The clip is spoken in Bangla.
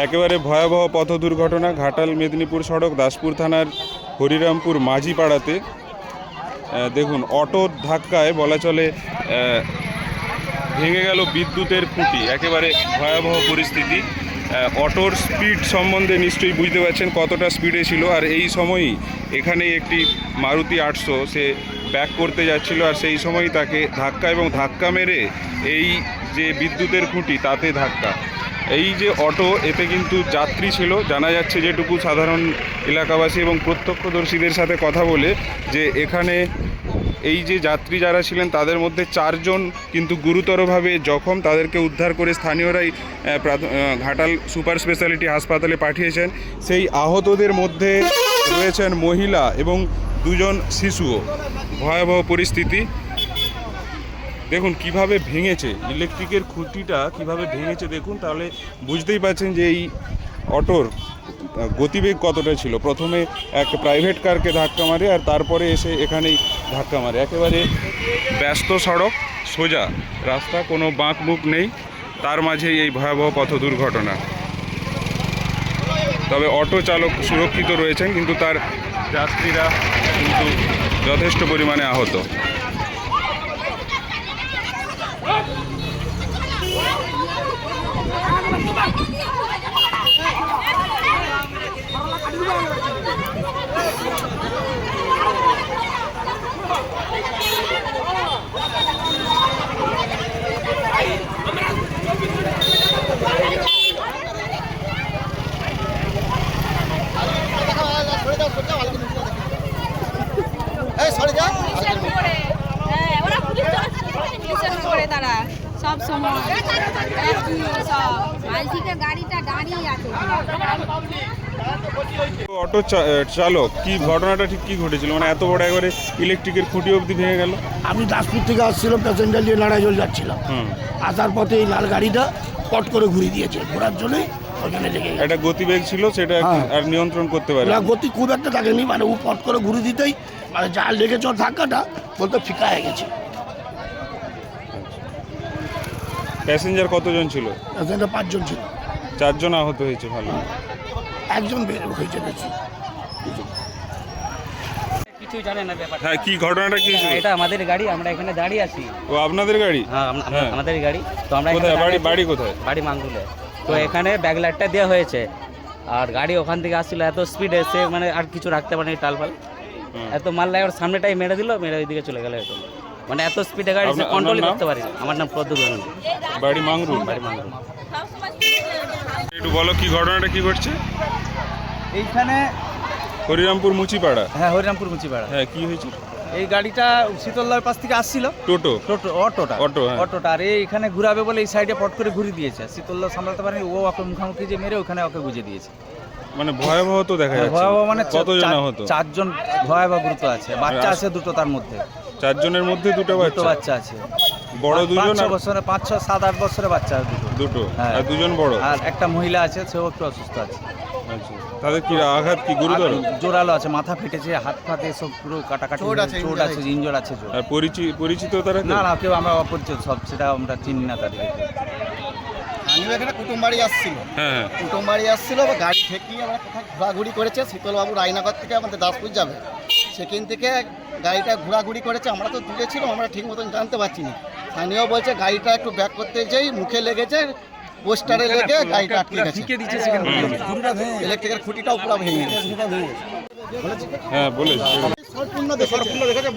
একেবারে ভয়াবহ পথ দুর্ঘটনা ঘাটাল মেদিনীপুর সড়ক দাসপুর থানার হরিরামপুর মাঝিপাড়াতে। দেখুন অটোর ধাক্কায় বলা চলে ভেঙে গেল বিদ্যুতের খুঁটি। একেবারে ভয়াবহ পরিস্থিতি। অটোর স্পিড সম্বন্ধে নিশ্চয়ই বুঝতে পারছেন কতটা স্পিডে ছিল। আর এই সময়ই এখানে একটি মারুতি 800 সে ব্যাক করতে যাচ্ছিল, আর সেই সময়ই তাকে ধাক্কা এবং ধাক্কা মেরে এই যে বিদ্যুতের খুঁটি তাতে ধাক্কা। এই যে অটো, এতে কিন্তু যাত্রী ছিল জানা যাচ্ছে যেটুকু সাধারণ এলাকাবাসী এবং প্রত্যক্ষদর্শীদের সাথে কথা বলে, যে এখানে এই যে যাত্রী যারা ছিলেন তাদের মধ্যে 4 জন কিন্তু গুরুতরভাবে জখম। তাদেরকে উদ্ধার করে স্থানীয়রাই ঘাটাল সুপার স্পেশালিটি হাসপাতালে পাঠিয়েছেন। সেই আহতদের মধ্যে রয়েছেন মহিলা এবং 2 জন শিশুও। ভয়াবহ পরিস্থিতি। দেখুন কিভাবে ভেঙেছে ইলেকট্রিকের খুঁটিটা, কিভাবে ভেঙেছে দেখুন, তাহলে বুঝতেই পারছেন যে এই অটোর গতিবেগ কতটা ছিল। প্রথমে এক প্রাইভেট কারকে ধাক্কা মারে আর তারপরে এসে এখানেই ধাক্কা মারে। একেবারে ব্যস্ত সড়ক, সোজা রাস্তা, কোনো বাঁক মুখ নেই, তার মাঝেই এই ভয়াবহ পথ দুর্ঘটনা। তবে অটো চালক সুরক্ষিত রয়েছেন, কিন্তু তার যাত্রীরা কিন্তু যথেষ্ট পরিমাণে আহত। সব সময় গাড়িটা দাঁড়িয়ে আছে। অটো চালক, কি ঘটনাটা ঠিক কি ঘটেছিল? মানে এত বড় একবারে ইলেকট্রিকের খুঁটি অবধি ভেঙে গেল। আমি দাসপুর থেকে আসছিলাম, প্যাসেঞ্জার নিয়ে নারায়ণগঞ্জ যাচ্ছিলাম। আসার পথে এই লাল গাড়িটা পট করে ঘুরিয়ে দিয়েছে, ঘোরার জন্যই ওখানে লেগে গেছে। একটা গতিবেগ ছিল, সেটা আর নিয়ন্ত্রণ করতে পারে না, গতি খুব একটা থাকেনি, মানে ও পট করে ঘুরিয়ে দিতেই মানে যা লেগেছে ওর ধাক্কাটা বলতে ফিকা হয়ে গেছে। প্যাসেঞ্জার কতজন ছিল? প্যাসেঞ্জার 5 জন ছিল। 4 জন আহত হয়েছে। ভালো, 1 জন বের হয়েছে বেশি। কিছুই জানে না ব্যাপারটা। হ্যাঁ, কি ঘটনাটা কি ছিল? এটা আমাদের গাড়ি, আমরা এখানে দাঁড়িয়ে আছি। ও আপনাদের গাড়ি? হ্যাঁ, আমাদের গাড়ি। তো আমরা কোথায় বাড়ি কোথায়? বাড়ি মাঙ্গুলে। তো এখানে ব্যাক লাইটটা দেওয়া হয়েছে, আর গাড়ি ওখান থেকে আসছিল এত স্পিডে, সে মানে আর কিছু রাখতে পারেনি, টালফাল এত মাল লাগে ওর সামনেটাই মেরে দিল, মেরে ওইদিকে চলে গেল। এত মানে এত স্পিডে গাড়ি সে কন্ট্রোলই করতে পারি। আমার নাম প্রদ্যুৎ গাঙ্গুলি, বাড়ি মাঙ্গুল। একটু বলো কি ঘটনাটা কি ঘটছে এইখানে? হরিরামপুর মুচিপাড়া। হ্যাঁ, হরিরামপুর মুচিপাড়া। হ্যাঁ, কি হয়েছে? এই গাড়িটা শীতলদার পাশ থেকে আসছিল, অটোটা। আর এইখানে ঘুরাবে বলে এই সাইডে পট করে ঘুরিয়ে দিয়েছে। শীতলদা সামলাতে পারেনি, ও ওকে মুখামুখি যে মেরে ওখানে ওকে গুজে দিয়েছে। মানে ভয়াবহ তো দেখা যাচ্ছে। ভয়াবহ মানে কতজন আহত? 4 জন ভয়াবহ গুরুতর আছে, বাচ্চা আছে 2টো, তার মধ্যে 4 জনের মধ্যে 2টো বাচ্চা আছে। বড় 2 জন, 5-6 বছরে, 5-6, 7-8 বছরের বাচ্চা দুটো। আর 2 জন বড়, আর একটা মহিলা আছে, সেও একটু অসুস্থ আছে। আচ্ছা, তাদের কি আঘাত কি গুরুতর? জোরালো আছে, মাথা ফেটেছে, হাত ফাতে সব পুরো কাটাকাটি, চোট আছে, ইনজোর আছে। আর পরিচিত তারা? না, কেউ আমরা অপরিচিত সব, সেটা আমরা চিনি না তাদেরকে। আমি এখানে কুটুমবাড়ি আসছিল। হ্যাঁ, কুটুমবাড়ি আসছিল, গাড়ি ঠেকিয়ে আমরা কোথায় ঘোরাঘুরি করেছে। শীতলবাবু রায়নগর থেকে আমাদের দাসপুর যাবে, সেখান থেকে গাড়িটা ঘোরাঘুরি করেছে। আমরা তো দূরে ছিলাম, আমরা ঠিক মতন জানতে পারছি না। স্থানীয় বলছে গাড়িটা একটু ব্যাক করতে যেই মুখে লেগেছে, পোস্টারে লেগে গাড়িটা আটকে গেছে। ইলেকট্রিকের খুঁটিটাও পুরো ভেঙে গেছে। হ্যাঁ বলেছে। সম্পূর্ণ দেখেছে।